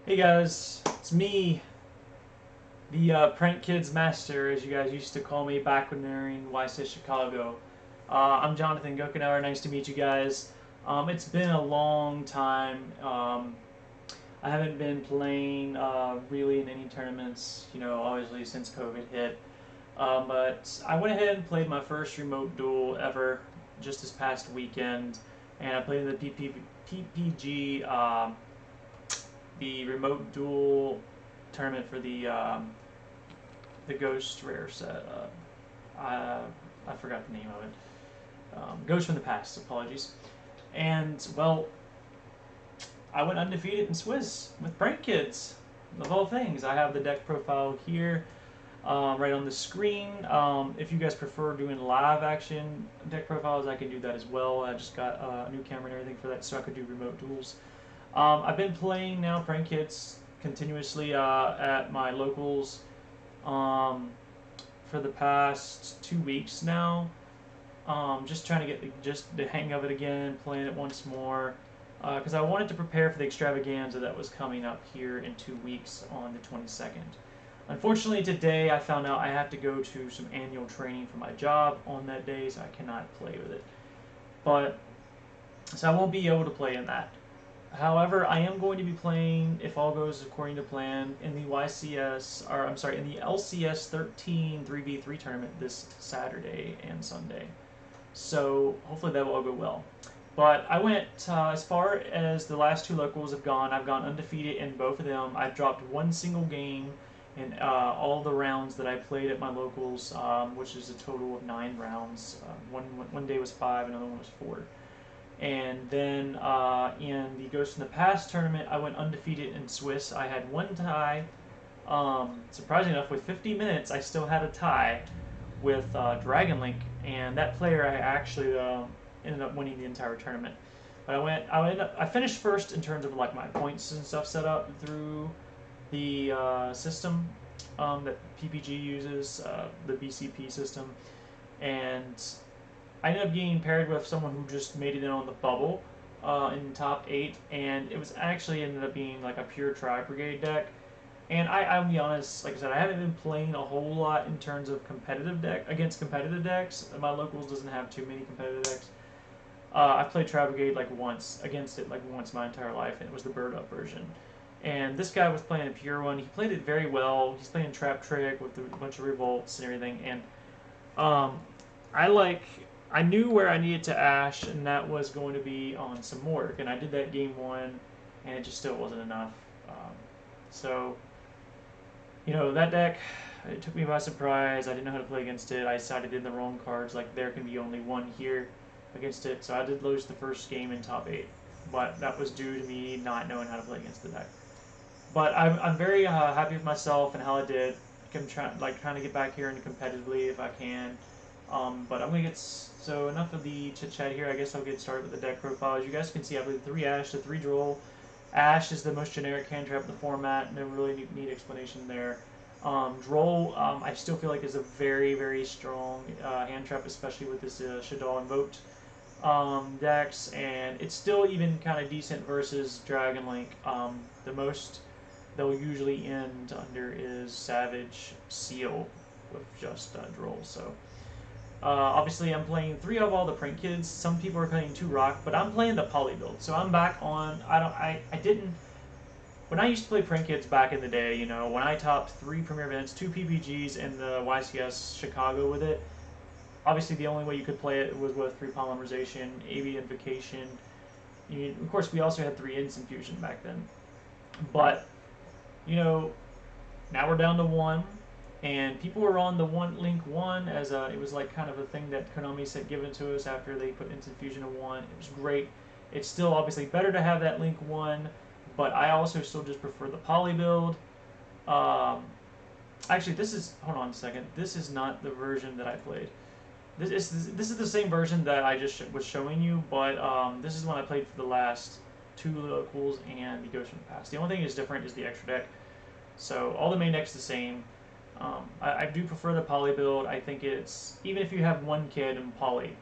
Hey guys, it's me, the Prank Kids Master, as you guys used to call me back when they were in YCS Chicago. I'm Jonathan Gokenauer. Nice to meet you guys. It's been a long time. I haven't been playing really in any tournaments, obviously since COVID hit. But I went ahead and played my first remote duel ever just this past weekend, and I played in the PPG, the remote duel tournament for the Ghost Rare set. I forgot the name of it. Ghost from the Past. Apologies. And well, I went undefeated in Swiss with Prank Kids. Of all things, I have the deck profile here, right on the screen. If you guys prefer doing live action deck profiles, I can do that as well. I just got a new camera and everything for that, so I could do remote duels. I've been playing now Prank Kids continuously at my locals um, for the past 2 weeks now. Just trying to get just the hang of it again, playing it once more, because I wanted to prepare for the extravaganza that was coming up here in 2 weeks on the 22nd. Unfortunately, today I found out I have to go to some annual training for my job on that day, so I cannot play with it. But so I won't be able to play in that. However, I am going to be playing, if all goes according to plan, in the YCS, or I'm sorry, in the LCS 13 3v3 tournament this Saturday and Sunday. So hopefully that will all go well. But I went as far as the last two locals have gone. I've gone undefeated in both of them. I've dropped one single game in all the rounds that I played at my locals, which is a total of 9 rounds. One day was 5, another one was 4. And then in the Ghost in the Past tournament, I went undefeated in Swiss. I had one tie. Surprisingly enough, with 50 minutes, I still had a tie with Dragon Link, and that player I actually ended up winning the entire tournament. But I finished first in terms of like my points and stuff set up through the system that PPG uses, the BCP system, and I ended up getting paired with someone who just made it in on the bubble in the top 8, and it was actually ended up being like a pure Tri-Brigade deck. And I'll be honest, like I said, I haven't been playing a whole lot in terms of competitive deck against competitive decks. My locals doesn't have too many competitive decks. I played Tri-Brigade like once against it, like once my entire life, and it was the Bird Up version. And this guy was playing a pure one. He played it very well. He's playing Trap Trick with a bunch of revolts and everything. And um, I like I knew where I needed to ash, and that was going to be on some Morg, and I did that game 1, and it just still wasn't enough. So, that deck, it took me by surprise. I didn't know how to play against it. I decided in the wrong cards, like there can be only one here against it, so I did lose the first game in top 8, but that was due to me not knowing how to play against the deck. But I'm very happy with myself and how I did. I'm trying to get back here into competitively if I can. But I'm gonna get so enough of the chit chat here. I guess I'll get started with the deck profile. As you guys can see, I played 3 Ash to 3 Droll. Ash is the most generic hand trap in the format. No really neat explanation there. Droll, I still feel like is a very, very strong hand trap, especially with this Shaddoll invoked decks, and it's still even kind of decent versus Dragon Link. The most they'll usually end under is Savage Seal with just Droll. So obviously, I'm playing 3 of all the Prank Kids. Some people are playing 2 Rock, but I'm playing the Poly build. So I'm back on. I didn't. When I used to play Prank Kids back in the day, when I topped 3 Premier Events, 2 PPGs, and the YCS Chicago with it, obviously the only way you could play it was with 3 Polymerization, AB Invocation. Of course, we also had 3 Instant Fusion back then. But, now we're down to 1. And people were on the Link 1 as it was like kind of a thing that Konami said given to us after they put Instant Fusion to 1. It was great. It's still obviously better to have that Link 1, but I also still just prefer the Poly build. Actually, hold on a second. This is not the version that I played. This is the same version that I just was showing you, but this is one I played for the last 2 locals and the Ghost from the Past. The only thing that's different is the extra deck. So all the main deck's the same. I do prefer the Poly build. I think it's, even if you have one kid in Poly,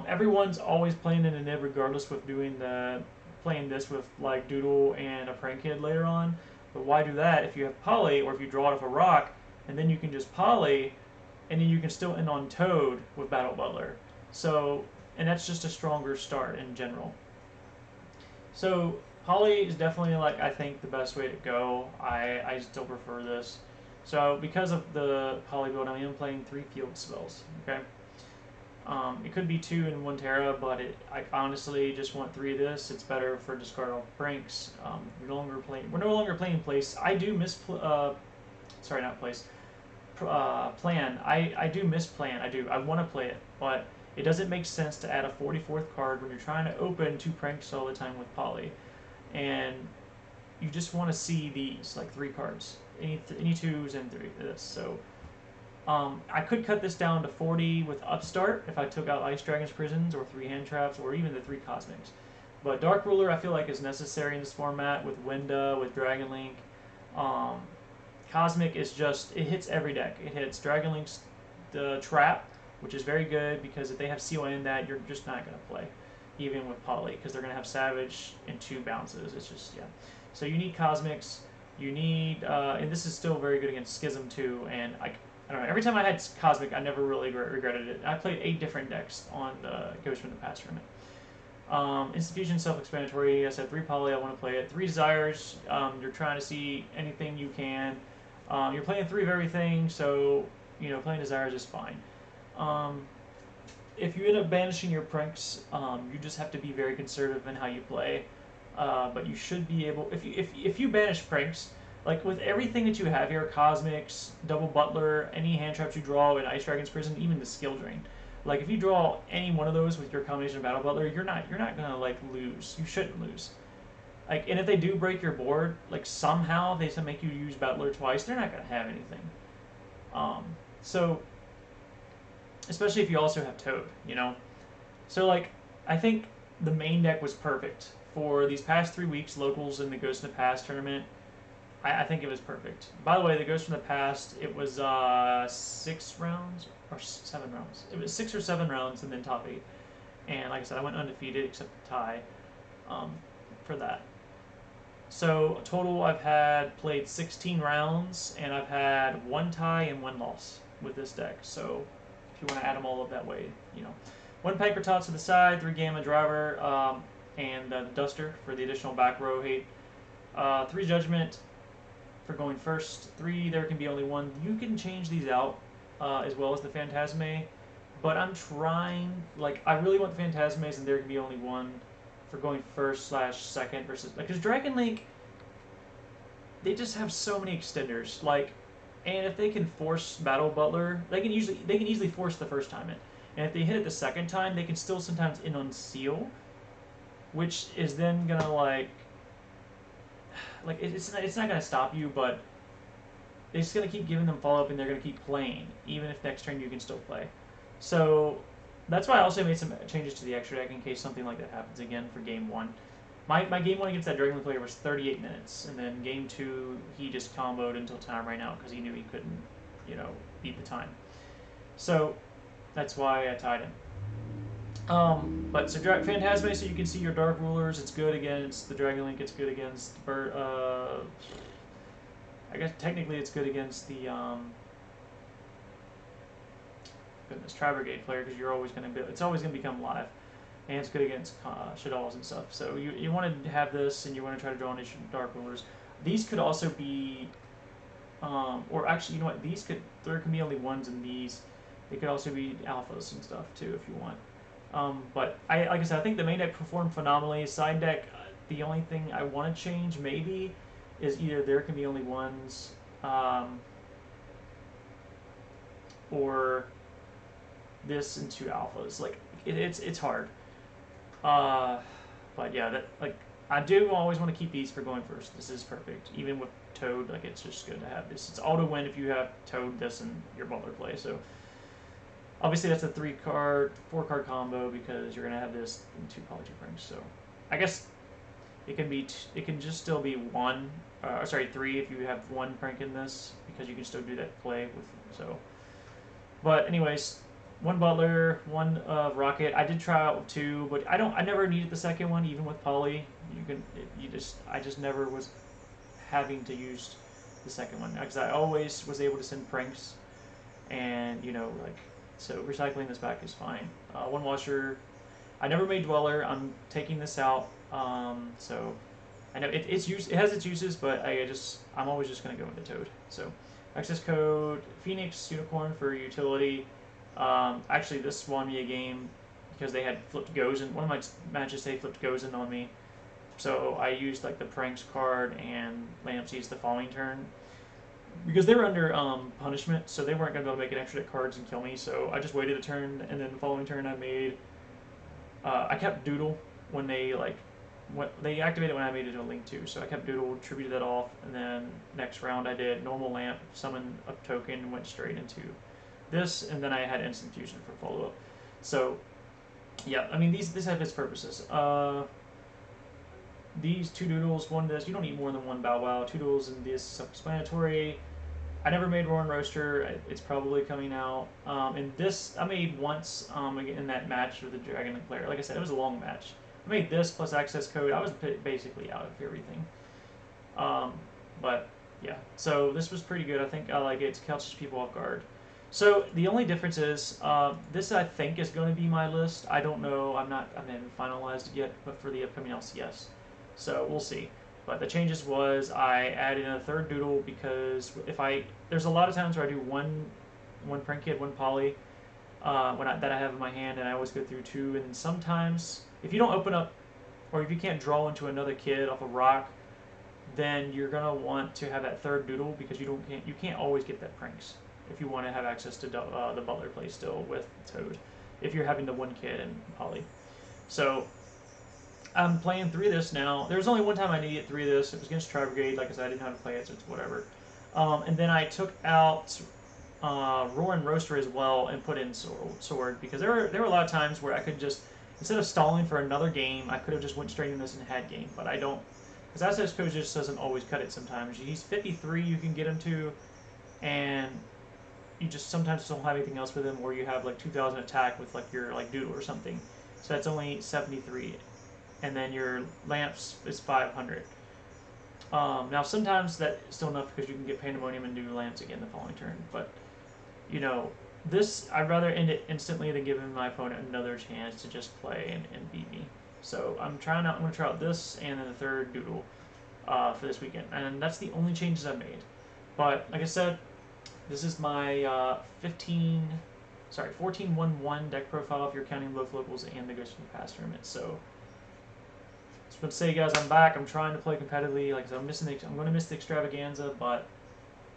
everyone's always playing in a Nib regardless with doing the playing this with like Doodle and a Prank Kid later on. But why do that if you have Poly, or if you draw it off a rock, and then you can just Poly, and then you can still end on Toad with Battle Butler. So, and that's just a stronger start in general. So Poly is definitely, like, I think the best way to go. I still prefer this. So because of the Poly build, I am playing 3 field spells. Okay. It could be 2 in 1 Terra, but I honestly just want 3 of this. It's better for discard off pranks. We're no longer playing place. I do miss sorry, not place. Plan. I do miss plan. I want to play it, but it doesn't make sense to add a 44th card when you're trying to open 2 pranks all the time with Poly, and you just want to see these like 3 cards, any 2s and 3 of this. So. I could cut this down to 40 with Upstart if I took out Ice Dragon's Prisons or 3 Hand Traps or even the 3 Cosmics. But Dark Ruler I feel like is necessary in this format with Winda, with Dragon Link. Cosmic is just, it hits every deck. It hits Dragon Link's the Trap, which is very good because if they have CON in that, you're just not going to play, even with Poly, because they're going to have Savage and 2 bounces. It's just, yeah. So you need Cosmics. You need, and this is still very good against Schism too, and I don't know, every time I had Cosmic, I never really regretted it. I played 8 different decks on the Ghost from the Past tournament. Institution, self-explanatory. I said 3 Poly, I want to play it. 3 Desires, you're trying to see anything you can. You're playing 3 of everything, so, you know, playing Desires is fine. If you end up banishing your pranks, you just have to be very conservative in how you play. But you should be able, if you banish pranks, like with everything that you have here, Cosmics, Double Butler, any hand traps you draw in Ice Dragon's Prison, even the Skill Drain. Like if you draw any one of those with your combination of Battle Butler, you're not gonna like lose. You shouldn't lose. Like, and if they do break your board, like somehow they make you use Butler twice, they're not gonna have anything. So especially if you also have Toad, you know. So like I think the main deck was perfect for these past 3 weeks, locals in the Ghost in the Past tournament. I think it was perfect. By the way, the Ghost from the Past, it was 6 rounds or 7 rounds. It was 6 or 7 rounds and then top 8. And like I said, I went undefeated except the tie for that. So total, I've played 16 rounds, and I've had 1 tie and 1 loss with this deck. So if you want to add them all up that way, you know. 1 Piper Tots to the side, 3 Gamma Driver, and the Duster for the additional back row hate. 3 Judgment for going first. 3, there can be only 1. You can change these out as well as the Phantasme, but I'm trying, like, I really want the Phantasmes and there can be only 1 for going first/second versus, because Dragon Link, they just have so many extenders, like, and if they can force Battle Butler, they can easily force the first time in, and if they hit it the second time, they can still sometimes in on Seal, which is then gonna like it's not gonna stop you, but it's just gonna keep giving them follow up, and they're gonna keep playing, even if next turn you can still play. So that's why I also made some changes to the extra deck in case something like that happens again for game 1. My game 1 against that Dragon Link player was 38 minutes, and then game 2 he just comboed until time ran out because he knew he couldn't, you know, beat the time. So that's why I tied him. But so Phantasme, so you can see your Dark Rulers. It's good against the Dragon Link. It's good against I guess technically it's good against the goodness, Tri-Brigade player, because you're always going to it's always going to become live, and it's good against Shaddolls and stuff. So you want to have this, and you want to try to draw any Dark Rulers. These could also be, or actually, you know what? There can be only 1s in these. They could also be alphas and stuff too if you want. But like I said, I think the main deck performed phenomenally. Side deck, the only thing I want to change maybe is either there can be only 1s, or this and 2 alphas. Like it's hard. But yeah, I do always want to keep these for going first. This is perfect. Even with Toad, like it's just good to have this. It's auto win if you have Toad, this, and your Butler play. So obviously that's a 4-card combo because you're gonna have this in 2 Poly Pranks. So I guess it can just still be 1, sorry, 3 if you have 1 prank in this, because you can still do that play with. So, but anyways, one Butler, one Rocket. I did try out two, but I never needed the second one, even with Poly. I just never was having to use the second one because I always was able to send pranks, and so recycling this back is fine. One washer. I never made Dweller. I'm taking this out. So I know it has its uses, but I'm always just gonna go with the Toad. So access code Phoenix Unicorn for utility. Actually, this won me a game because they had flipped Gozen. One of my matches they flipped Gozen on me, so I used like the pranks card and Lampsies the following turn because they were under punishment, so they weren't gonna be able to make an extra cards and kill me. So I just waited a turn, and then the following turn I made. I kept Doodle when they activated when I made it a Link 2, so I kept Doodle, tributed that off, and then next round I did normal Lamp, summoned a token, and went straight into this, and then I had Instant Fusion for follow-up. So, yeah, I mean, this have its purposes. These two Doodles, one this, you don't need more than one Bow Wow. Two Doodles and this self-explanatory. I never made Roaring Roaster. It's probably coming out. And this I made once in that match with the Dragon player. Like I said, it was a long match. I made this plus access code. I was basically out of everything. But yeah, so this was pretty good. I think I like it. It catches people off guard. So the only difference is this I think is going to be my list. I don't know. I haven't finalized it yet. But for the upcoming LCS, so we'll see. But the changes was I added in a third Doodle because there's a lot of times where I do one Prank Kid, one Poly that I have in my hand, and I always go through two. And then sometimes if you don't open up, or if you can't draw into another kid off a rock, then you're gonna want to have that third Doodle because you can't always get that pranks if you want to have access to the Butler play still with Toad if you're having the one kid and Poly. So I'm playing 3 of this now. There was only one time I needed 3 of this. It was against Tri Brigade. Like I said, I didn't know how to play it, so it's whatever. And then I took out Roaring Roaster as well and put in Sword because there were a lot of times where I could just, instead of stalling for another game, I could have just went straight in this and had game. But I don't, because access code just doesn't always cut it sometimes. He's 53, you can get him to, and you just sometimes don't have anything else with him, or you have like 2,000 attack with like your Doodle or something. So that's only 73. And then your lamps is 500. Now sometimes that's still enough because you can get Pandemonium and do lamps again the following turn. But this I'd rather end it instantly than giving my opponent another chance to just play and beat me. So I'm going to try out this and then the third Doodle for this weekend, and that's the only changes I've made. But like I said, this is my 14-1-1 deck profile if you're counting both locals and the Ghost of the Past tournament. So. Just want to say, guys, I'm back. I'm trying to play competitively. Like I said, I'm going to miss the Extravaganza, but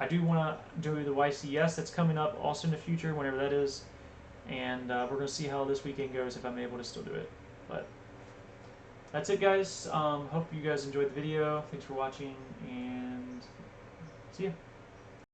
I do want to do the YCS that's coming up also in the future, whenever that is. And we're going to see how this weekend goes if I'm able to still do it. But that's it, guys. Hope you guys enjoyed the video. Thanks for watching, and see ya.